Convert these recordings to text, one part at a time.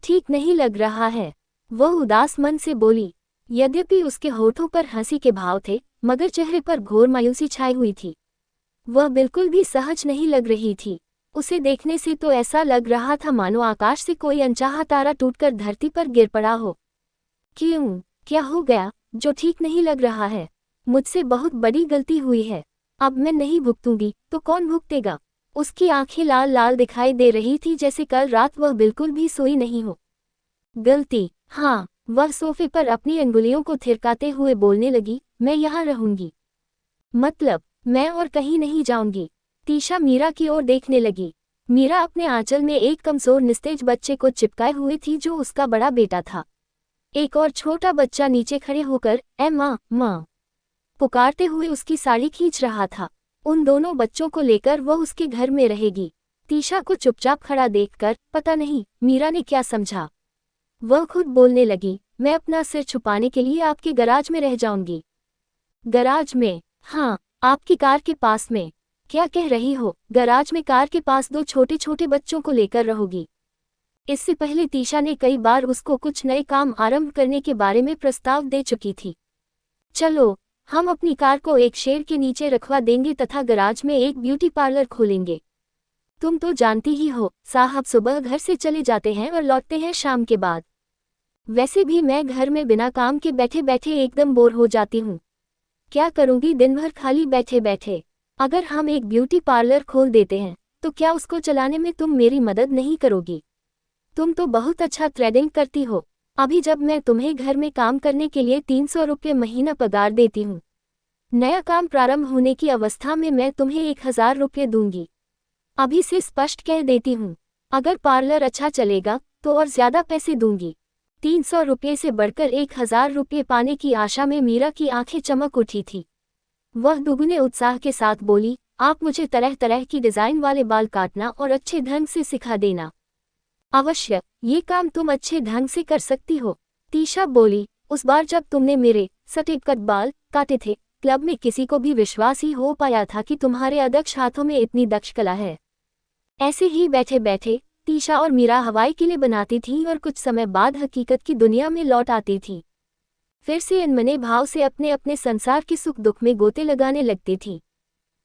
ठीक नहीं लग रहा है, वह उदास मन से बोली। यद्यपि उसके होठों पर हंसी के भाव थे, मगर चेहरे पर घोर मायूसी छाई हुई थी। वह बिल्कुल भी सहज नहीं लग रही थी। उसे देखने से तो ऐसा लग रहा था मानो आकाश से कोई अनचाहा तारा टूटकर धरती पर गिर पड़ा हो। क्यों, क्या हो गया जो ठीक नहीं लग रहा है? मुझसे बहुत बड़ी गलती हुई है। अब मैं नहीं भुगतूंगी तो कौन भुगतेगा? उसकी आंखें लाल लाल दिखाई दे रही थी, जैसे कल रात वह बिल्कुल भी सोई नहीं हो। गलती? हाँ, वह सोफे पर अपनी अंगुलियों को थिरकाते हुए बोलने लगी, मैं यहाँ रहूंगी। मतलब, मैं और कहीं नहीं जाऊंगी। तीशा मीरा की ओर देखने लगी। मीरा अपने आंचल में एक कमजोर निस्तेज बच्चे को चिपकाए हुई थी जो उसका बड़ा बेटा था। एक और छोटा बच्चा नीचे खड़े होकर ए माँ माँ पुकारते हुए उसकी साड़ी खींच रहा था। उन दोनों बच्चों को लेकर वह उसके घर में रहेगी। तीशा को चुपचाप खड़ा देखकर पता नहीं मीरा ने क्या समझा। वह खुद बोलने लगी, मैं अपना सिर छुपाने के लिए आपके गराज में रह जाऊंगी। गराज में? हाँ, आपकी कार के पास में। क्या कह रही हो? गराज में कार के पास दो छोटे छोटे बच्चों को लेकर रहोगी? इससे पहले तीशा ने कई बार उसको कुछ नए काम आरंभ करने के बारे में प्रस्ताव दे चुकी थी। चलो, हम अपनी कार को एक शेड के नीचे रखवा देंगे तथा गराज में एक ब्यूटी पार्लर खोलेंगे। तुम तो जानती ही हो, साहब सुबह घर से चले जाते हैं और लौटते हैं शाम के बाद। वैसे भी मैं घर में बिना काम के बैठे बैठे एकदम बोर हो जाती हूँ। क्या करूँगी दिन भर खाली बैठे बैठे? अगर हम एक ब्यूटी पार्लर खोल देते हैं तो क्या उसको चलाने में तुम मेरी मदद नहीं करोगी? तुम तो बहुत अच्छा थ्रेडिंग करती हो। अभी जब मैं तुम्हें घर में काम करने के लिए 300 रुपये महीना पगार देती हूँ, नया काम प्रारंभ होने की अवस्था में मैं तुम्हें 1000 रुपये दूंगी। अभी से स्पष्ट कह देती हूँ, अगर पार्लर अच्छा चलेगा तो और ज्यादा पैसे दूंगी। 300 रुपये से बढ़कर 1000 रुपये पाने की आशा में मीरा की आंखें चमक उठी थी। वह दुगने उत्साह के साथ बोली, आप मुझे तरह तरह की डिजाइन वाले बाल काटना और अच्छे ढंग से सिखा देना। अवश्य, ये काम तुम अच्छे ढंग से कर सकती हो। तीशा बोली, उस बार जब तुमने मेरे सटीक कट बाल काटे थे, क्लब में किसी को भी विश्वास ही हो पाया था कि तुम्हारे अदक्ष हाथों में इतनी दक्ष कला है। ऐसे ही बैठे बैठे तीशा और मीरा हवाई किले बनाती थीं और कुछ समय बाद हकीकत की दुनिया में लौट आती थीं। फिर से अनमने भाव से अपने अपने संसार के सुख दुख में गोते लगाने लगती थीं।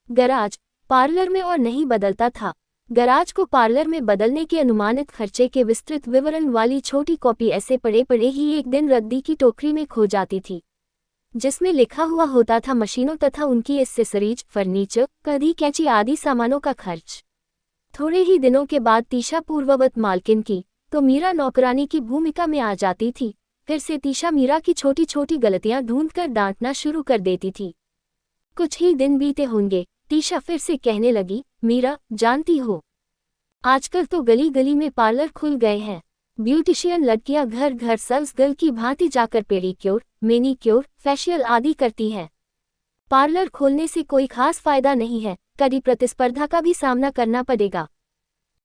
गराज पार्लर में और नहीं बदलता था। गराज को पार्लर में बदलने के अनुमानित खर्चे के विस्तृत विवरण वाली छोटी कॉपी ऐसे पड़े पड़े ही एक दिन रद्दी की टोकरी में खो जाती थी, जिसमें लिखा हुआ होता था मशीनों तथा उनकी एक्सेसरीज, फर्नीचर, कड़ी, कैंची आदि सामानों का खर्च। थोड़े ही दिनों के बाद तीशा पूर्ववत मालकिन की तो मीरा नौकरानी की भूमिका में आ जाती थी। फिर से तीशा मीरा की छोटी छोटी गलतियां ढूंढकर डांटना शुरू कर देती थी। कुछ ही दिन बीते होंगे, तीशा फिर से कहने लगी, मीरा, जानती हो, आजकल तो गली गली में पार्लर खुल गए हैं। ब्यूटिशियन लड़कियां घर घर सर्व्स गर्ल की भांति जाकर पेडिक्योर, मैनिक्योर, फेशियल आदि करती हैं। पार्लर खोलने से कोई खास फायदा नहीं है, कड़ी प्रतिस्पर्धा का भी सामना करना पड़ेगा।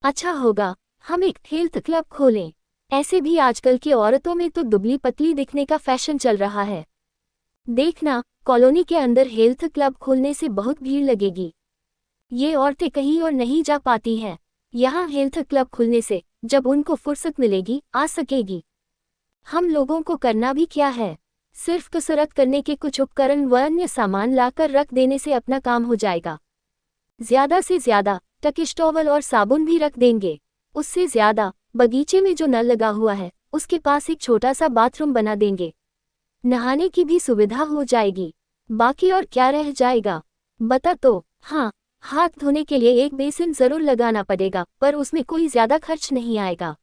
अच्छा होगा हम एक हेल्थ क्लब खोलें। ऐसे भी आजकल की औरतों में तो दुबली पतली दिखने का फैशन चल रहा है। देखना, कॉलोनी के अंदर हेल्थ क्लब खोलने से बहुत भीड़ लगेगी। ये औरतें कहीं और नहीं जा पाती हैं। यहाँ हेल्थ क्लब खुलने से जब उनको फुर्सत मिलेगी आ सकेगी। हम लोगों को करना भी क्या है, सिर्फ कसरत करने के कुछ उपकरण व अन्य सामान लाकर रख देने से अपना काम हो जाएगा। ज्यादा से ज्यादा टकिश टॉवल और साबुन भी रख देंगे। उससे ज्यादा बगीचे में जो नल लगा हुआ है उसके पास एक छोटा सा बाथरूम बना देंगे। नहाने की भी सुविधा हो जाएगी। बाकी और क्या रह जाएगा बता तो? हाँ, हाथ धोने के लिए एक बेसिन जरूर लगाना पड़ेगा, पर उसमें कोई ज्यादा खर्च नहीं आएगा।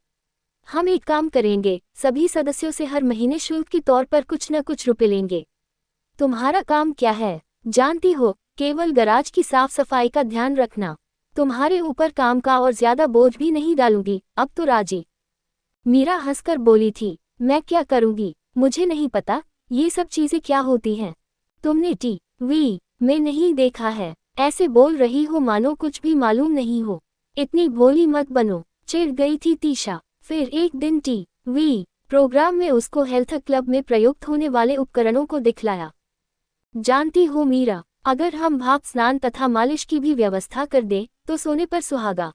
हम एक काम करेंगे, सभी सदस्यों से हर महीने शुल्क के तौर पर कुछ न कुछ रुपए लेंगे। तुम्हारा काम क्या है जानती हो? केवल गराज की साफ सफाई का ध्यान रखना। तुम्हारे ऊपर काम का और ज्यादा बोझ भी नहीं डालूंगी, अब तो राजी। मीरा हंसकर बोली थी, मैं क्या करूंगी, मुझे नहीं पता ये सब चीजें क्या होती हैं। तुमने टीवी में नहीं देखा है? ऐसे बोल रही हो मानो कुछ भी मालूम नहीं हो। इतनी भोली मत बनो, चिढ़ गई थी तीशा। फिर एक दिन टीवी प्रोग्राम में उसको हेल्थ क्लब में प्रयुक्त होने वाले उपकरणों को दिखलाया। जानती हो मीरा, अगर हम भाप स्नान तथा मालिश की भी व्यवस्था कर दें तो सोने पर सुहागा।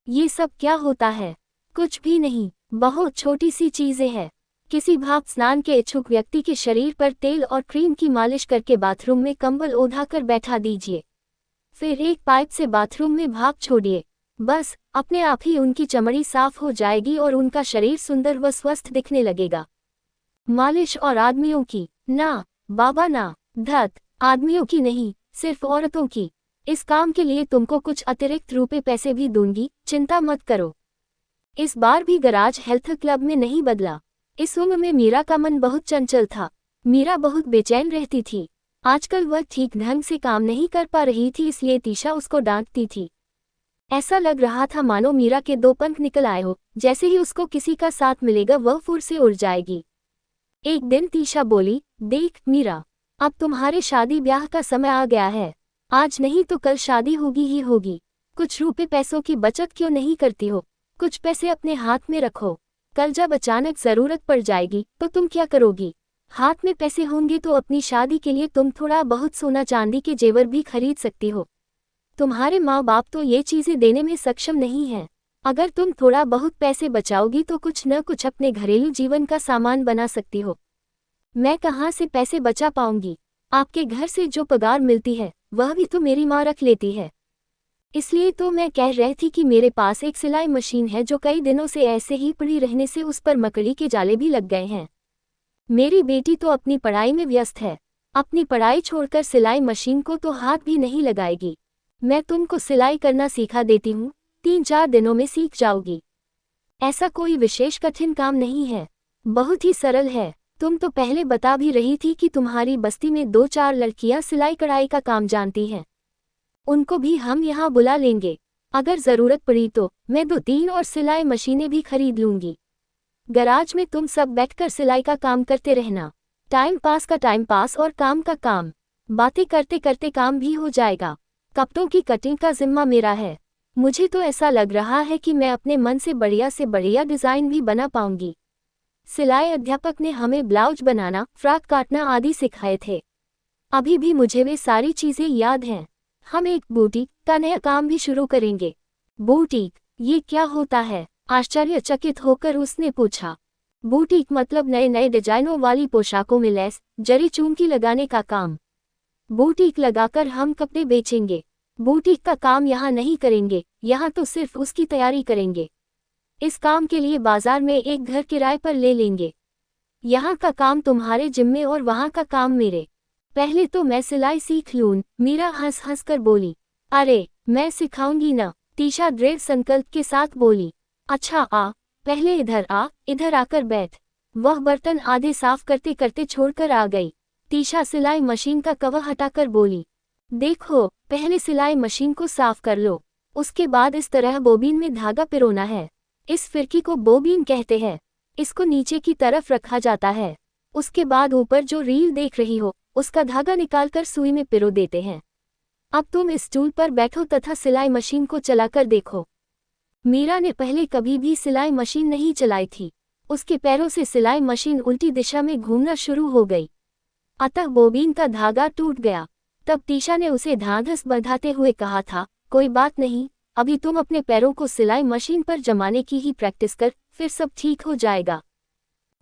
ये सब क्या होता है? कुछ भी नहीं, बहुत छोटी सी चीजें हैं। किसी भाप स्नान के इच्छुक व्यक्ति के शरीर पर तेल और क्रीम की मालिश करके बाथरूम में कंबल ओढ़ाकर बैठा दीजिए। फिर एक पाइप से बाथरूम में भाप छोड़िए। बस अपने आप ही उनकी चमड़ी साफ हो जाएगी और उनका शरीर सुंदर व स्वस्थ दिखने लगेगा। मालिश और आदमियों की ना बाबा ना, धत, आदमियों की नहीं, सिर्फ औरतों की। इस काम के लिए तुमको कुछ अतिरिक्त रुपए पैसे भी दूंगी, चिंता मत करो। इस बार भी गराज हेल्थ क्लब में नहीं बदला। इस उम्र में मीरा का मन बहुत चंचल था। मीरा बहुत बेचैन रहती थी। आजकल वह ठीक ढंग से काम नहीं कर पा रही थी, इसलिए तीशा उसको डांटती थी। ऐसा लग रहा था मानो मीरा के दो पंख निकल आए हो। जैसे ही उसको किसी का साथ मिलेगा वह फुर से उड़ जाएगी। एक दिन तीशा बोली, देख मीरा, अब तुम्हारे शादी ब्याह का समय आ गया है। आज नहीं तो कल शादी होगी ही होगी। कुछ रुपए पैसों की बचत क्यों नहीं करती हो? कुछ पैसे अपने हाथ में रखो। कल जब अचानक जरूरत पड़ जाएगी तो तुम क्या करोगी? हाथ में पैसे होंगे तो अपनी शादी के लिए तुम थोड़ा बहुत सोना चांदी के जेवर भी खरीद सकती हो। तुम्हारे माँ बाप तो ये चीजें देने में सक्षम नहीं हैं। अगर तुम थोड़ा बहुत पैसे बचाओगी तो कुछ न कुछ अपने घरेलू जीवन का सामान बना सकती हो। मैं कहाँ से पैसे बचा पाऊंगी? आपके घर से जो पगार मिलती है वह भी तो मेरी माँ रख लेती है। इसलिए तो मैं कह रही थी कि मेरे पास एक सिलाई मशीन है जो कई दिनों से ऐसे ही पड़ी रहने से उस पर मकड़ी के जाले भी लग गए हैं। मेरी बेटी तो अपनी पढ़ाई में व्यस्त है। अपनी पढ़ाई छोड़कर सिलाई मशीन को तो हाथ भी नहीं लगाएगी। मैं तुमको सिलाई करना सिखा देती हूँ, 3-4 दिनों में सीख जाओगी। ऐसा कोई विशेष कठिन काम नहीं है, बहुत ही सरल है। तुम तो पहले बता भी रही थी कि तुम्हारी बस्ती में 2-4 लड़कियां सिलाई कढ़ाई का काम जानती हैं। उनको भी हम यहाँ बुला लेंगे। अगर जरूरत पड़ी तो मैं 2-3 और सिलाई मशीनें भी खरीद लूंगी। गराज में तुम सब बैठकर सिलाई का काम करते रहना। टाइम पास का टाइम पास और काम का काम। बातें करते करते काम भी हो जाएगा। कपड़ों की कटिंग का जिम्मा मेरा है। मुझे तो ऐसा लग रहा है कि मैं अपने मन से बढ़िया डिजाइन भी बना पाऊंगी। सिलाई अध्यापक ने हमें ब्लाउज बनाना, फ्रॉक काटना आदि सिखाए थे। अभी भी मुझे वे सारी चीजें याद हैं। हम एक बुटीक का नया काम भी शुरू करेंगे। बुटीक, ये क्या होता है? आश्चर्यचकित होकर उसने पूछा। बुटीक मतलब नए नए डिजाइनों वाली पोशाकों में लेस, जरी चुमकी लगाने का काम। बुटीक लगाकर हम कपड़े बेचेंगे। बुटीक का काम यहाँ नहीं करेंगे, यहाँ तो सिर्फ उसकी तैयारी करेंगे। इस काम के लिए बाजार में एक घर किराए पर ले लेंगे। यहाँ का काम तुम्हारे जिम्मे और वहाँ का काम मेरे। पहले तो मैं सिलाई सीख लूं, मीरा हंस हंस कर बोली। अरे मैं सिखाऊंगी ना, तीशा दृढ़ संकल्प के साथ बोली। अच्छा आ, पहले इधर आ, इधर आकर बैठ। वह बर्तन आधे साफ करते करते छोड़कर आ गई। तीशा सिलाई मशीन का कवर हटाकर बोली, देखो पहले सिलाई मशीन को साफ कर लो, उसके बाद इस तरह बोबिन में धागा पिरोना है। इस फिरकी को बोबिन कहते हैं। इसको नीचे की तरफ रखा जाता है। उसके बाद ऊपर जो रील देख रही हो उसका धागा निकालकर सुई में पिरो देते हैं। अब तुम इस स्टूल पर बैठो तथा सिलाई मशीन को चलाकर देखो। मीरा ने पहले कभी भी सिलाई मशीन नहीं चलाई थी। उसके पैरों से सिलाई मशीन उल्टी दिशा में घूमना शुरू हो गई। अतः बोबिन का धागा टूट गया। तब तीशा ने उसे ढांढस बंधाते हुए कहा था, कोई बात नहीं, अभी तुम अपने पैरों को सिलाई मशीन पर जमाने की ही प्रैक्टिस कर, फिर सब ठीक हो जाएगा।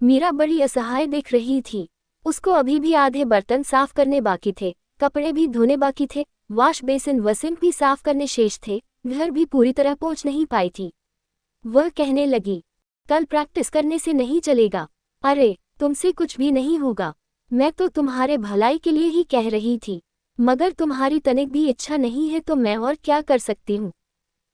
मीरा बड़ी असहाय दिख रही थी। उसको अभी भी आधे बर्तन साफ करने बाकी थे, कपड़े भी धोने बाकी थे, वॉश बेसिन व सिंक भी साफ करने शेष थे, घर भी पूरी तरह पहुंच नहीं पाई थी। वह कहने लगी, कल प्रैक्टिस करने से नहीं चलेगा। अरे तुमसे कुछ भी नहीं होगा, मैं तो तुम्हारे भलाई के लिए ही कह रही थी, मगर तुम्हारी तनिक भी इच्छा नहीं है तो मैं और क्या कर सकती हूँ।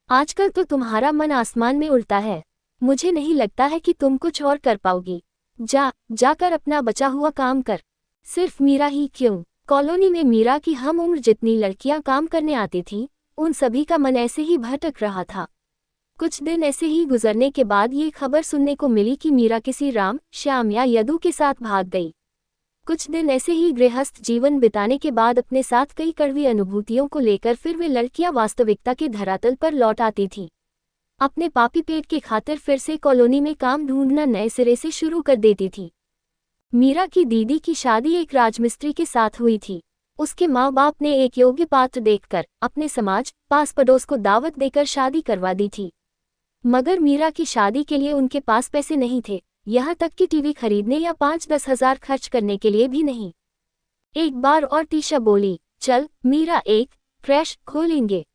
आजकल तो तुम्हारा मन आसमान में उड़ता है। मुझे नहीं लगता है कि तुम कुछ और कर पाओगी। जाकर अपना बचा हुआ काम कर। सिर्फ मीरा ही क्यों, कॉलोनी में मीरा की हम उम्र जितनी लड़कियां काम करने आती थीं, उन सभी का मन ऐसे ही भटक रहा था। कुछ दिन ऐसे ही गुजरने के बाद ये खबर सुनने को मिली कि मीरा किसी राम, श्याम या यदु के साथ भाग गई। कुछ दिन ऐसे ही गृहस्थ जीवन बिताने के बाद अपने साथ कई कड़वी अनुभूतियों को लेकर फिर वे लड़कियां वास्तविकता के धरातल पर लौट आती थीं। अपने पापी पेट के खातिर फिर से कॉलोनी में काम ढूंढना नए सिरे से शुरू कर देती थी। मीरा की दीदी की शादी एक राजमिस्त्री के साथ हुई थी। उसके माँ बाप ने एक योग्य पात्र देखकर अपने समाज, पास पड़ोस को दावत देकर शादी करवा दी थी। मगर मीरा की शादी के लिए उनके पास पैसे नहीं थे, यहाँ तक कि टीवी खरीदने या 5-10 हजार खर्च करने के लिए भी नहीं। एक बार और तीशा बोली, चल मीरा एक क्रैश खोलेंगे।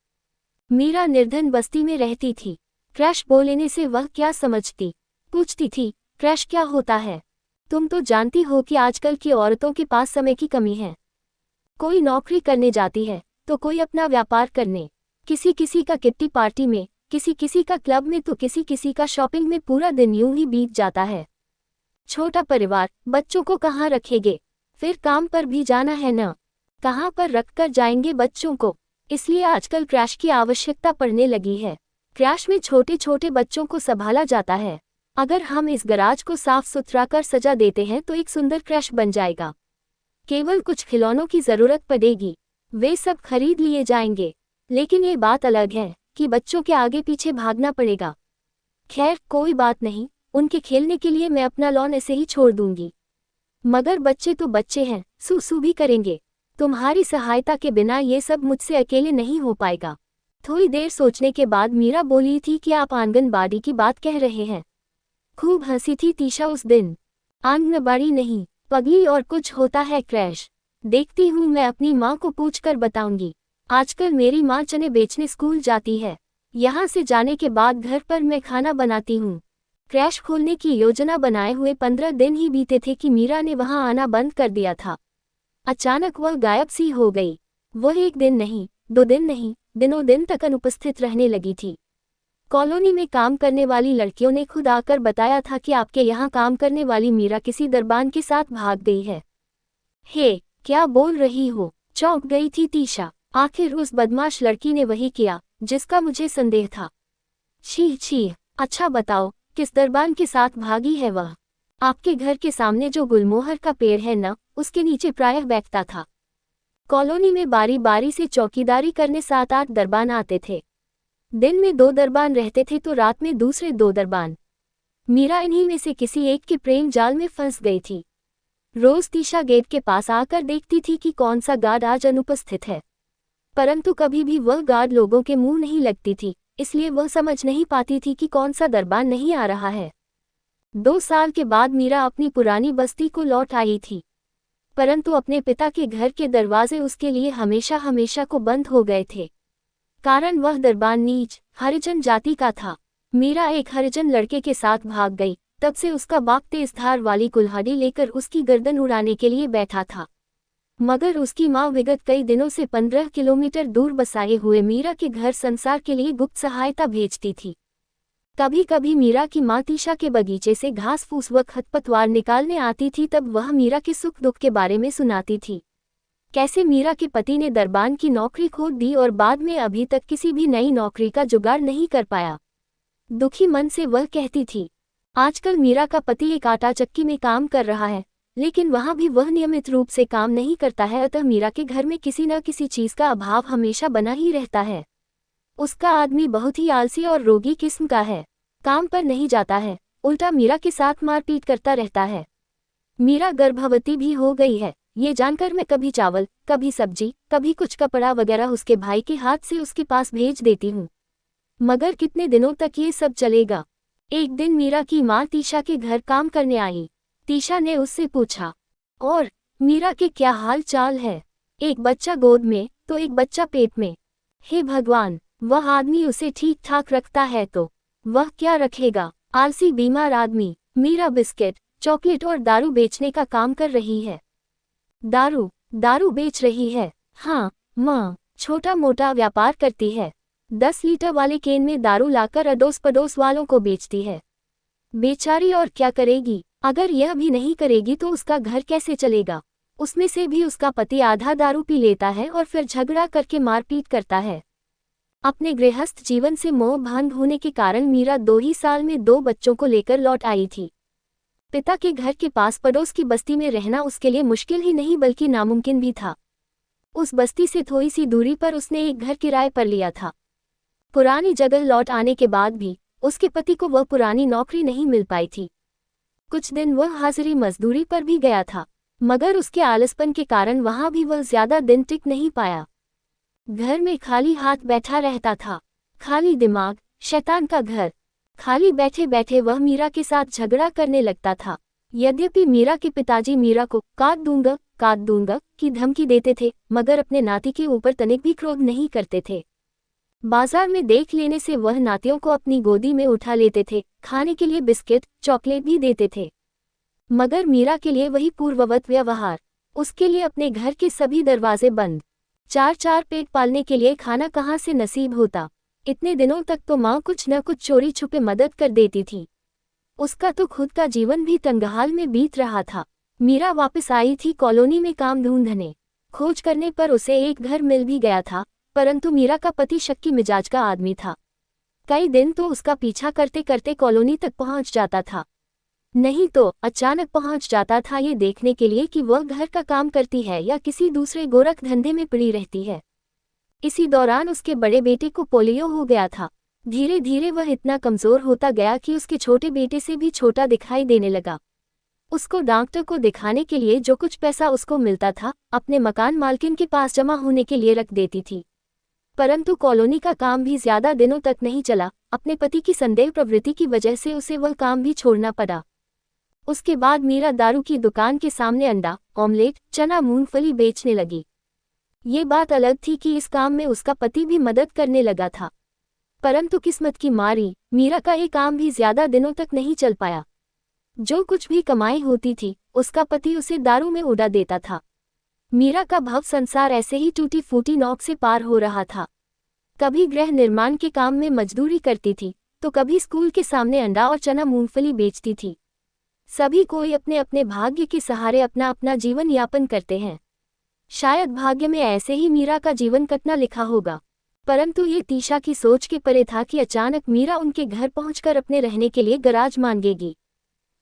मीरा निर्धन बस्ती में रहती थी। क्रैश बोलने से वह क्या समझती? पूछती थी, क्रैश क्या होता है? तुम तो जानती हो कि आजकल की औरतों के पास समय की कमी है। कोई नौकरी करने जाती है तो कोई अपना व्यापार करने, किसी किसी का किट्टी पार्टी में, किसी किसी का क्लब में, तो किसी किसी का शॉपिंग में पूरा दिन यूं ही बीत जाता है। छोटा परिवार, बच्चों को कहाँ रखेंगे? फिर काम पर भी जाना है न, कहाँ पर रखकर जाएंगे बच्चों को? इसलिए आजकल क्रैश की आवश्यकता पड़ने लगी है। क्रैश में छोटे छोटे बच्चों को संभाला जाता है। अगर हम इस गराज को साफ सुथरा कर सजा देते हैं तो एक सुंदर क्रैश बन जाएगा। केवल कुछ खिलौनों की जरूरत पड़ेगी, वे सब खरीद लिए जाएंगे। लेकिन ये बात अलग है कि बच्चों के आगे पीछे भागना पड़ेगा। खैर कोई बात नहीं, उनके खेलने के लिए मैं अपना लॉन ऐसे ही छोड़ दूंगी। मगर बच्चे तो बच्चे हैं, सूसू भी करेंगे। तुम्हारी सहायता के बिना ये सब मुझसे अकेले नहीं हो पाएगा। थोड़ी देर सोचने के बाद मीरा बोली थी कि आप आंगनबाड़ी की बात कह रहे हैं। खूब हंसी थी तीशा उस दिन। आंगनबाड़ी नहीं, पगली और कुछ होता है क्रैश। देखती हूँ, मैं अपनी माँ को पूछकर बताऊंगी। आजकल मेरी माँ चने बेचने स्कूल जाती है। यहाँ से जाने के बाद घर पर मैं खाना बनाती हूँ। क्रैश खोलने की योजना बनाए हुए 15 दिन ही बीते थे कि मीरा ने वहाँ आना बंद कर दिया था। अचानक वह गायब सी हो गई। वह एक दिन नहीं, 2 दिन नहीं, दिनों दिन तक अनुपस्थित रहने लगी थी। कॉलोनी में काम करने वाली लड़कियों ने खुद आकर बताया था कि आपके यहाँ काम करने वाली मीरा किसी दरबान के साथ भाग गई है। हे, क्या बोल रही हो? चौंक गई थी तीशा। आखिर उस बदमाश लड़की ने वही किया जिसका मुझे संदेह था। छी छी, अच्छा बताओ, किस दरबान के साथ भागी है वह? आपके घर के सामने जो गुलमोहर का पेड़ है न, उसके नीचे प्रायः बैठता था। कॉलोनी में बारी बारी से चौकीदारी करने 7-8 दरबान आते थे। दिन में 2 दरबान रहते थे तो रात में दूसरे 2 दरबान। मीरा इन्हीं में से किसी एक के प्रेम जाल में फंस गई थी। रोज तीशा गेट के पास आकर देखती थी कि कौन सा गार्ड आज अनुपस्थित है, परंतु कभी भी वह गार्ड लोगों के मुंह नहीं लगती थी, इसलिए वह समझ नहीं पाती थी कि कौन सा दरबान नहीं आ रहा है। 2 साल के बाद मीरा अपनी पुरानी बस्ती को लौट आई थी, परंतु अपने पिता के घर के दरवाजे उसके लिए हमेशा हमेशा को बंद हो गए थे। कारण वह दरबान नीच हरिजन जाति का था। मीरा एक हरिजन लड़के के साथ भाग गई, तब से उसका बाप तेज धार वाली कुल्हाड़ी लेकर उसकी गर्दन उड़ाने के लिए बैठा था। मगर उसकी माँ विगत कई दिनों से 15 किलोमीटर दूर बसाए हुए मीरा के घर संसार के लिए गुप्त सहायता भेजती थी। कभी कभी मीरा की माँ तीशा के बगीचे से घास फूस व खरपतवार निकालने आती थी, तब वह मीरा के सुख दुख के बारे में सुनाती थी। कैसे मीरा के पति ने दरबान की नौकरी खो दी और बाद में अभी तक किसी भी नई नौकरी का जुगाड़ नहीं कर पाया। दुखी मन से वह कहती थी, आजकल मीरा का पति एक आटा चक्की में काम कर रहा है, लेकिन वहाँ भी वह नियमित रूप से काम नहीं करता है, अतः मीरा के घर में किसी न किसी चीज का अभाव हमेशा बना ही रहता है। उसका आदमी बहुत ही आलसी और रोगी किस्म का है, काम पर नहीं जाता है, उल्टा मीरा के साथ मारपीट करता रहता है। मीरा गर्भवती भी हो गई है, ये जानकर मैं कभी चावल, कभी सब्जी, कभी कुछ कपड़ा वगैरह उसके भाई के हाथ से उसके पास भेज देती हूँ। मगर कितने दिनों तक ये सब चलेगा? एक दिन मीरा की माँ तीशा के घर काम करने आई। तीशा ने उससे पूछा, और मीरा के क्या हाल चाल है? एक बच्चा गोद में तो एक बच्चा पेट में। हे भगवान, वह आदमी उसे ठीक ठाक रखता है तो वह क्या रखेगा? आलसी बीमार आदमी। मीरा बिस्किट, चॉकलेट और दारू बेचने का काम कर रही है। दारू बेच रही है? हाँ माँ, छोटा मोटा व्यापार करती है। 10 लीटर वाले केन में दारू लाकर अड़ोस पड़ोस वालों को बेचती है। बेचारी और क्या करेगी? अगर यह भी नहीं करेगी तो उसका घर कैसे चलेगा? उसमें से भी उसका पति आधा दारू पी लेता है और फिर झगड़ा करके मारपीट करता है। अपने गृहस्थ जीवन से मोह भंग होने के कारण मीरा 2 ही साल में 2 बच्चों को लेकर लौट आई थी। पिता के घर के पास पड़ोस की बस्ती में रहना उसके लिए मुश्किल ही नहीं बल्कि नामुमकिन भी था। उस बस्ती से थोड़ी सी दूरी पर उसने एक घर किराए पर लिया था। पुरानी जगह लौट आने के बाद भी उसके पति को वह पुरानी नौकरी नहीं मिल पाई थी। कुछ दिन वह हाजिरी मजदूरी पर भी गया था, मगर उसके आलसपन के कारण वहां भी वह ज्यादा दिन टिक नहीं पाया। घर में खाली हाथ बैठा रहता था। खाली दिमाग, शैतान का घर। खाली बैठे बैठे वह मीरा के साथ झगड़ा करने लगता था। यद्यपि मीरा के पिताजी मीरा को काट दूंगा की धमकी देते थे, मगर अपने नाती के ऊपर तनिक भी क्रोध नहीं करते थे। बाजार में देख लेने से वह नातियों को अपनी गोदी में उठा लेते थे, खाने के लिए बिस्किट चॉकलेट भी देते थे। मगर मीरा के लिए वही पूर्ववत व्यवहार। उसके लिए अपने घर के सभी दरवाजे बंद। चार पेट पालने के लिए खाना कहाँ से नसीब होता। इतने दिनों तक तो माँ कुछ न कुछ चोरी छुपे मदद कर देती थी। उसका तो खुद का जीवन भी तंगहाल में बीत रहा था। मीरा वापस आई थी कॉलोनी में काम ढूंढने। खोज करने पर उसे एक घर मिल भी गया था, परंतु मीरा का पति शक्की मिजाज का आदमी था। कई दिन तो उसका पीछा करते करते कॉलोनी तक पहुंच जाता था, नहीं तो अचानक पहुंच जाता था ये देखने के लिए कि वह घर का काम करती है या किसी दूसरे गोरख धंधे में पड़ी रहती है। इसी दौरान उसके बड़े बेटे को पोलियो हो गया था। धीरे धीरे वह इतना कमजोर होता गया कि उसके छोटे बेटे से भी छोटा दिखाई देने लगा। उसको डॉक्टर को दिखाने के लिए जो कुछ पैसा उसको मिलता था, अपने मकान मालकिन के पास जमा होने के लिए रख देती थी। परंतु कॉलोनी का काम भी ज्यादा दिनों तक नहीं चला। अपने पति की संदेह प्रवृत्ति की वजह से उसे वह काम भी छोड़ना पड़ा। उसके बाद मीरा दारू की दुकान के सामने अंडा, ऑमलेट, चना, मूंगफली बेचने लगी। ये बात अलग थी कि इस काम में उसका पति भी मदद करने लगा था, परंतु किस्मत की मारी मीरा का ये काम भी ज्यादा दिनों तक नहीं चल पाया। जो कुछ भी कमाई होती थी, उसका पति उसे दारू में उड़ा देता था। मीरा का भव संसार ऐसे ही टूटी फूटी नौक से पार हो रहा था। कभी गृह निर्माण के काम में मजदूरी करती थी, तो कभी स्कूल के सामने अंडा और चना मूंगफली बेचती थी। सभी कोई अपने अपने भाग्य के सहारे अपना अपना जीवन यापन करते हैं। शायद भाग्य में ऐसे ही मीरा का जीवन कटना लिखा होगा, परंतु ये तीशा की सोच के परे था कि अचानक मीरा उनके घर पहुंचकर अपने रहने के लिए गराज मांगेगी।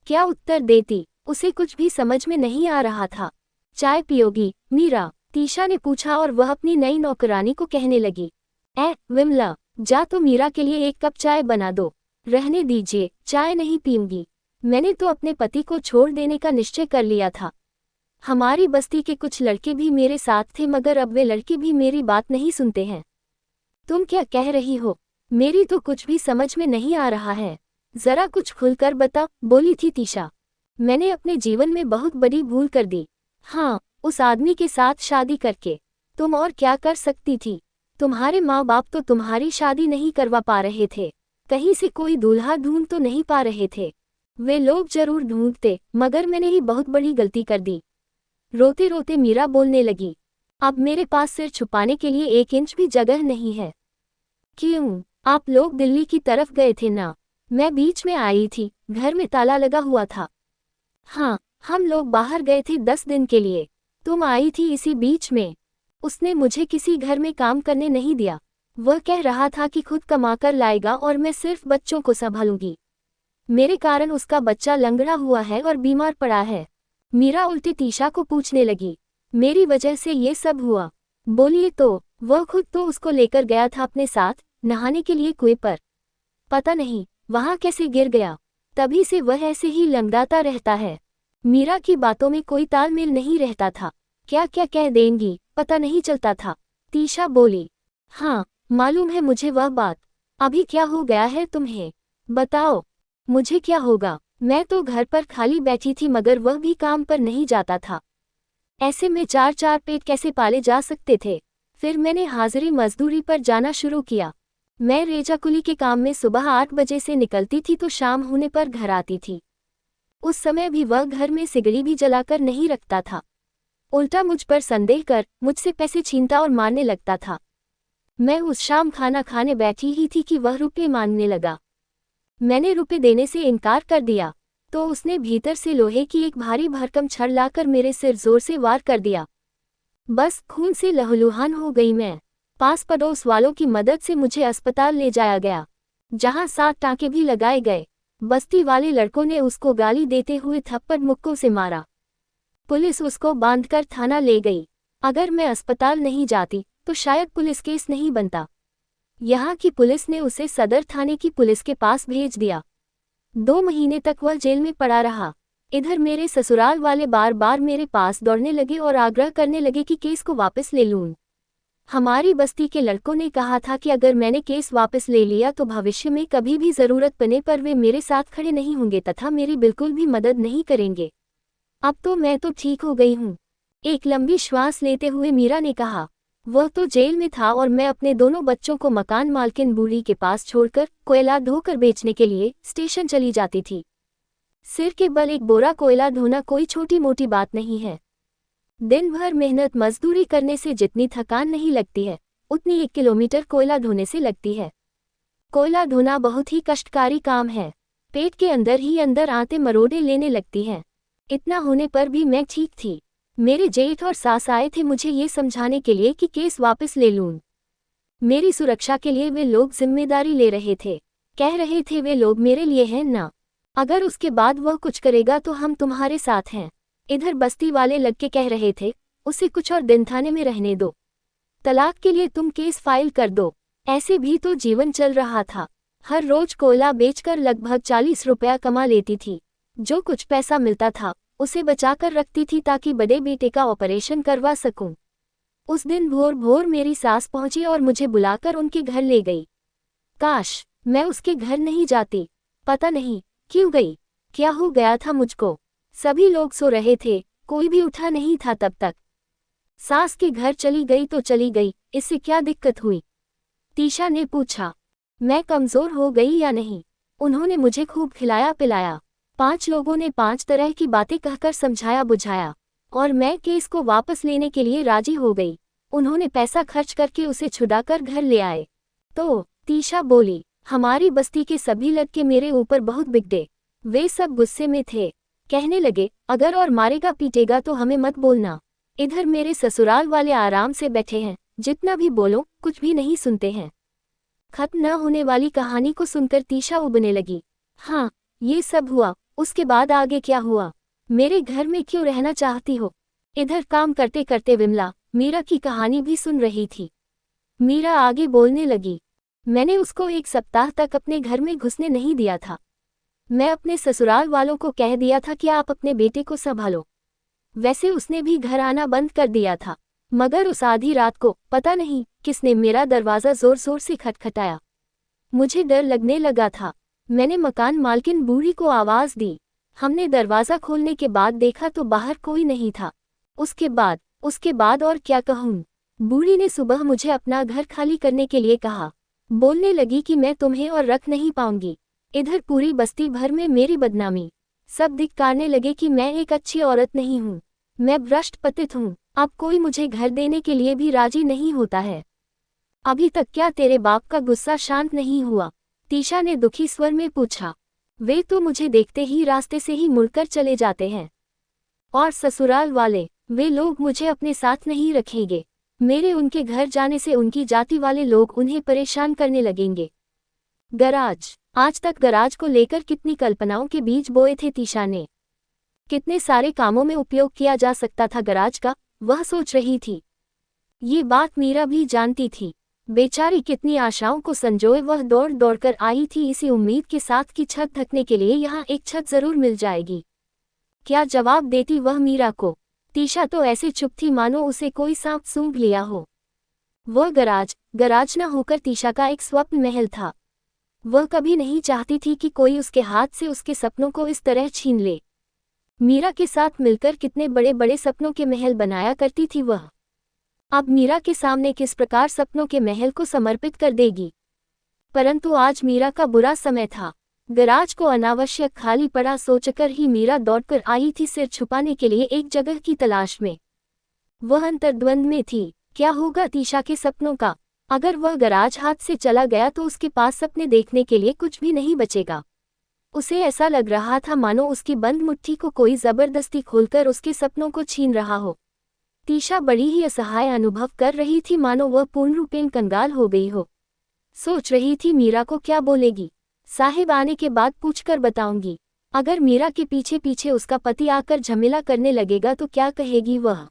क्या उत्तर देती, उसे कुछ भी समझ में नहीं आ रहा था। चाय पियोगी मीरा, तीशा ने पूछा और वह अपनी नई नौकरानी को कहने लगी। विमला, जा तो मीरा के लिए एक कप चाय बना दो। रहने दीजिए, चाय नहीं पीऊंगी। मैंने तो अपने पति को छोड़ देने का निश्चय कर लिया था। हमारी बस्ती के कुछ लड़के भी मेरे साथ थे, मगर अब वे लड़के भी मेरी बात नहीं सुनते हैं। तुम क्या कह रही हो? मेरी तो कुछ भी समझ में नहीं आ रहा है। जरा कुछ खुलकर बता, बोली थी तीशा। मैंने अपने जीवन में बहुत बड़ी भूल कर दी। हाँ, उस आदमी के साथ शादी करके। तुम और क्या कर सकती थी? तुम्हारे माँ बाप तो तुम्हारी शादी नहीं करवा पा रहे थे, कहीं से कोई दूल्हा ढूंढ तो नहीं पा रहे थे। वे लोग जरूर ढूंढते, मगर मैंने ही बहुत बड़ी गलती कर दी। रोते रोते मीरा बोलने लगी। अब मेरे पास सिर छुपाने के लिए 1 इंच भी जगह नहीं है। क्यों? आप लोग दिल्ली की तरफ गए थे ना? मैं बीच में आई थी, घर में ताला लगा हुआ था। हाँ, हम लोग बाहर गए थे 10 दिन के लिए। तुम आई थी इसी बीच में। उसने मुझे किसी घर में काम करने नहीं दिया। वह कह रहा था कि खुद कमाकर लाएगा और मैं सिर्फ बच्चों को संभालूंगी। मेरे कारण उसका बच्चा लंगड़ा हुआ है और बीमार पड़ा है। मीरा उल्टे तीशा को पूछने लगी, मेरी वजह से ये सब हुआ? बोलिए तो। वह खुद तो उसको लेकर गया था अपने साथ नहाने के लिए कुएं पर। पता नहीं वहां कैसे गिर गया, तभी से वह ऐसे ही लंगड़ाता रहता है। मीरा की बातों में कोई तालमेल नहीं रहता था। क्या क्या कह देंगी पता नहीं चलता था। तीशा बोली, हाँ मालूम है मुझे वह बात। अभी क्या हो गया है तुम्हें? बताओ। मुझे क्या होगा, मैं तो घर पर खाली बैठी थी, मगर वह भी काम पर नहीं जाता था। ऐसे में 4 पेट कैसे पाले जा सकते थे? फिर मैंने हाजिरी मजदूरी पर जाना शुरू किया। मैं रेजाकुली के काम में सुबह 8 बजे से निकलती थी तो शाम होने पर घर आती थी। उस समय भी वह घर में सिगड़ी भी जलाकर नहीं रखता था। उल्टा मुझ पर संदेह कर मुझसे पैसे छीनता और मारने लगता था। मैं उस शाम खाना खाने बैठी ही थी कि वह रुपये मांगने लगा। मैंने रुपये देने से इनकार कर दिया तो उसने भीतर से लोहे की एक भारी भरकम छड़ लाकर मेरे सिर जोर से वार कर दिया। बस खून से लहूलुहान हो गई मैं। पास पड़ोस वालों की मदद से मुझे अस्पताल ले जाया गया, जहां 7 टाँके भी लगाए गए। बस्ती वाले लड़कों ने उसको गाली देते हुए थप्पड़ मुक्कों से मारा। पुलिस उसको बांधकर थाना ले गई। अगर मैं अस्पताल नहीं जाती तो शायद पुलिस केस नहीं बनता। यहाँ की पुलिस ने उसे सदर थाने की पुलिस के पास भेज दिया। 2 महीने तक वह जेल में पड़ा रहा। इधर मेरे ससुराल वाले बार बार मेरे पास दौड़ने लगे और आग्रह करने लगे कि केस को वापस ले लूं। हमारी बस्ती के लड़कों ने कहा था कि अगर मैंने केस वापस ले लिया तो भविष्य में कभी भी जरूरत पड़ने पर वे मेरे साथ खड़े नहीं होंगे तथा मेरी बिल्कुल भी मदद नहीं करेंगे। अब तो मैं तो ठीक हो गई हूँ। एक लंबी श्वास लेते हुए मीरा ने कहा। वह तो जेल में था और मैं अपने दोनों बच्चों को मकान मालकिन बूढ़ी के पास छोड़कर कोयला धोकर बेचने के लिए स्टेशन चली जाती थी। सिर के बल एक बोरा कोयला ढोना कोई छोटी मोटी बात नहीं है। दिन भर मेहनत मजदूरी करने से जितनी थकान नहीं लगती है उतनी 1 किलोमीटर कोयला ढोने से लगती है। कोयला ढोना बहुत ही कष्टकारी काम है। पेट के अंदर ही अंदर आते मरोड़े लेने लगती हैं। इतना होने पर भी मैं ठीक थी। मेरे जेठ और सास आए थे मुझे ये समझाने के लिए कि केस वापस ले लूं। मेरी सुरक्षा के लिए वे लोग जिम्मेदारी ले रहे थे। कह रहे थे वे लोग मेरे लिए हैं ना, अगर उसके बाद वह कुछ करेगा तो हम तुम्हारे साथ हैं। इधर बस्ती वाले लग के कह रहे थे उसे कुछ और दिन थाने में रहने दो, तलाक के लिए तुम केस फाइल कर दो। ऐसे भी तो जीवन चल रहा था। हर रोज कोयला बेचकर लगभग 40 रुपया कमा लेती थी। जो कुछ पैसा मिलता था उसे बचाकर रखती थी ताकि बड़े बेटे का ऑपरेशन करवा सकूं। उस दिन भोर भोर मेरी सास पहुंची और मुझे बुलाकर उनके घर ले गई। काश मैं उसके घर नहीं जाती। पता नहीं क्यों गई, क्या हो गया था मुझको। सभी लोग सो रहे थे, कोई भी उठा नहीं था तब तक। सास के घर चली गई तो चली गई, इससे क्या दिक्कत हुई? तीशा ने पूछा। मैं कमजोर हो गई या नहीं? उन्होंने मुझे खूब खिलाया पिलाया। 5 लोगों ने 5 तरह की बातें कहकर समझाया बुझाया और मैं केस को वापस लेने के लिए राजी हो गई। उन्होंने पैसा खर्च करके उसे छुड़ाकर घर ले आए। तो तीशा बोली, हमारी बस्ती के सभी लड़के मेरे ऊपर बहुत बिगड़े। वे सब गुस्से में थे। कहने लगे अगर और मारेगा पीटेगा तो हमें मत बोलना। इधर मेरे ससुराल वाले आराम से बैठे हैं, जितना भी बोलो कुछ भी नहीं सुनते हैं। खत्म न होने वाली कहानी को सुनकर तीशा उबने लगी। हाँ, ये सब हुआ, उसके बाद आगे क्या हुआ? मेरे घर में क्यों रहना चाहती हो? इधर काम करते करते विमला मीरा की कहानी भी सुन रही थी। मीरा आगे बोलने लगी। मैंने उसको 1 सप्ताह तक अपने घर में घुसने नहीं दिया था। मैं अपने ससुराल वालों को कह दिया था कि आप अपने बेटे को संभालो। वैसे उसने भी घर आना बंद कर दिया था, मगर उस आधी रात को पता नहीं किसने मेरा दरवाज़ा जोर जोर से खटखटाया। मुझे डर लगने लगा था। मैंने मकान मालकिन बूढ़ी को आवाज़ दी। हमने दरवाज़ा खोलने के बाद देखा तो बाहर कोई नहीं था। उसके बाद और क्या कहूँ। बूढ़ी ने सुबह मुझे अपना घर खाली करने के लिए कहा। बोलने लगी कि मैं तुम्हें और रख नहीं पाऊंगी। इधर पूरी बस्ती भर में मेरी बदनामी। सब धिक्कारने लगे कि मैं एक अच्छी औरत नहीं हूँ, मैं भ्रष्ट पतित हूँ। अब कोई मुझे घर देने के लिए भी राजी नहीं होता है। अभी तक क्या तेरे बाप का गुस्सा शांत नहीं हुआ? तीशा ने दुखी स्वर में पूछा। वे तो मुझे देखते ही रास्ते से ही मुड़कर चले जाते हैं। और ससुराल वाले, वे लोग मुझे अपने साथ नहीं रखेंगे। मेरे उनके घर जाने से उनकी जाति वाले लोग उन्हें परेशान करने लगेंगे। गराज, आज तक गराज को लेकर कितनी कल्पनाओं के बीज बोए थे तीशा ने। कितने सारे कामों में उपयोग किया जा सकता था गराज का, वह सोच रही थी। ये बात मीरा भी जानती थी। बेचारी कितनी आशाओं को संजोए वह दौड़ दौड़कर आई थी इसी उम्मीद के साथ कि छत ढकने के लिए यहाँ एक छत जरूर मिल जाएगी। क्या जवाब देती वह मीरा को? तीशा तो ऐसे चुप थी मानो उसे कोई सांप सूंघ लिया हो। वह गराज न होकर तीशा का एक स्वप्न महल था। वह कभी नहीं चाहती थी कि कोई उसके हाथ से उसके सपनों को इस तरह छीन ले। मीरा के साथ मिलकर कितने बड़े बड़े सपनों के महल बनाया करती थी वह। अब मीरा के सामने किस प्रकार सपनों के महल को समर्पित कर देगी? परंतु आज मीरा का बुरा समय था। गराज को अनावश्यक खाली पड़ा सोचकर ही मीरा दौड़कर आई थी सिर छुपाने के लिए एक जगह की तलाश में। वह अंतर्द्वंद में थी, क्या होगा तीशा के सपनों का? अगर वह गराज हाथ से चला गया तो उसके पास सपने देखने के लिए कुछ भी नहीं बचेगा। उसे ऐसा लग रहा था मानो उसकी बंद मुट्ठी को कोई जबरदस्ती खोलकर उसके सपनों को छीन रहा हो। तीशा बड़ी ही असहाय अनुभव कर रही थी, मानो वह पूर्ण रूपेण कंगाल हो गई हो। सोच रही थी मीरा को क्या बोलेगी। साहिब आने के बाद पूछकर बताऊंगी। अगर मीरा के पीछे पीछे उसका पति आकर झमेला करने लगेगा तो क्या कहेगी वह?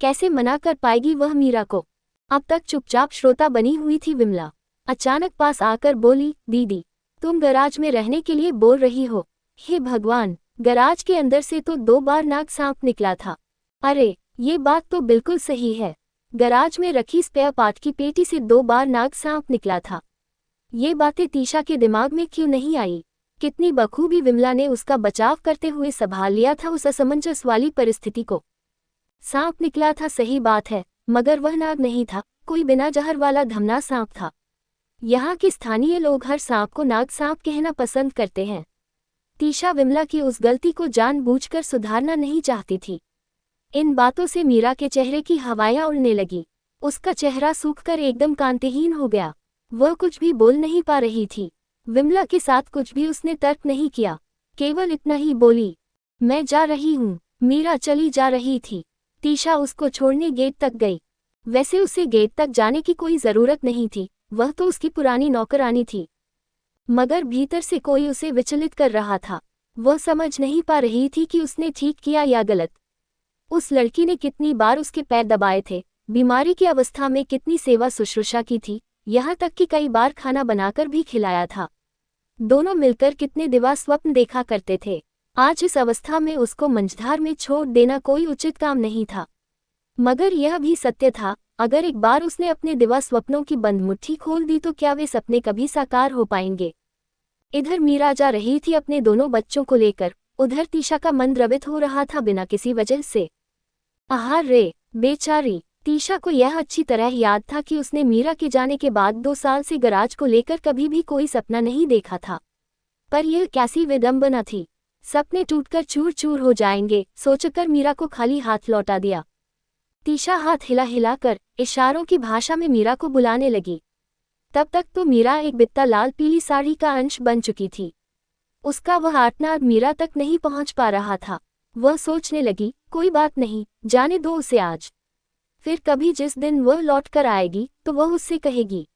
कैसे मना कर पाएगी वह मीरा को? अब तक चुपचाप श्रोता बनी हुई थी विमला। अचानक पास आकर बोली, दीदी तुम गराज में रहने के लिए बोल रही हो? हे भगवान, गराज के अंदर से तो 2 बार नाग सांप निकला था। अरे ये बात तो बिल्कुल सही है। गराज में रखी स्पेयर पार्ट की पेटी से 2 बार नाग सांप निकला था। ये बातें तीशा के दिमाग में क्यों नहीं आई? कितनी बखूबी विमला ने उसका बचाव करते हुए संभाल लिया था उस असमंजस वाली परिस्थिति को। सांप निकला था सही बात है, मगर वह नाग नहीं था, कोई बिना जहर वाला धमना सांप था। यहाँ के स्थानीय लोग हर सांप को नाग सांप कहना पसंद करते हैं। तीशा विमला की उस गलती को जानबूझकर सुधारना नहीं चाहती थी। इन बातों से मीरा के चेहरे की हवाएं उड़ने लगी। उसका चेहरा सूखकर एकदम कांतिहीन हो गया। वह कुछ भी बोल नहीं पा रही थी। विमला के साथ कुछ भी उसने तर्क नहीं किया, केवल इतना ही बोली, मैं जा रही हूँ। मीरा चली जा रही थी। तीशा उसको छोड़ने गेट तक गई। वैसे उसे गेट तक जाने की कोई जरूरत नहीं थी, वह तो उसकी पुरानी नौकरानी थी। मगर भीतर से कोई उसे विचलित कर रहा था। वह समझ नहीं पा रही थी कि उसने ठीक किया या गलत। उस लड़की ने कितनी बार उसके पैर दबाए थे, बीमारी की अवस्था में कितनी सेवा शुश्रूषा की थी, यहाँ तक कि कई बार खाना बनाकर भी खिलाया था। दोनों मिलकर कितने दिवा स्वप्न देखा करते थे। आज इस अवस्था में उसको मंझधार में छोड़ देना कोई उचित काम नहीं था। मगर यह भी सत्य था, अगर एक बार उसने अपने दिवा स्वप्नों की बंद मुट्ठी खोल दी तो क्या वे सपने कभी साकार हो पाएंगे। इधर मीरा जा रही थी अपने दोनों बच्चों को लेकर, उधर तीशा का मन द्रवित हो रहा था बिना किसी वजह से। आहार रे बेचारी। तीशा को यह अच्छी तरह याद था कि उसने मीरा के जाने के बाद 2 साल से गराज को लेकर कभी भी कोई सपना नहीं देखा था। पर यह कैसी विडंबना थी। सपने टूटकर चूर चूर हो जाएंगे सोचकर मीरा को खाली हाथ लौटा दिया। तीशा हाथ हिला हिला कर इशारों की भाषा में मीरा को बुलाने लगी। तब तक तो मीरा एक बित्ता लाल पीली साड़ी का अंश बन चुकी थी। उसका वह आर्तनाद मीरा तक नहीं पहुंच पा रहा था। वह सोचने लगी, कोई बात नहीं, जाने दो उसे आज। फिर कभी जिस दिन वह लौट कर आएगी तो वह उससे कहेगी,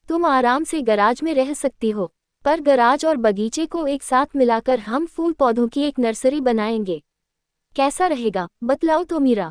तुम आराम से गराज में रह सकती हो, पर गराज और बगीचे को एक साथ मिलाकर हम फूल पौधों की एक नर्सरी बनाएंगे। कैसा रहेगा, बतलाओ तो मीरा।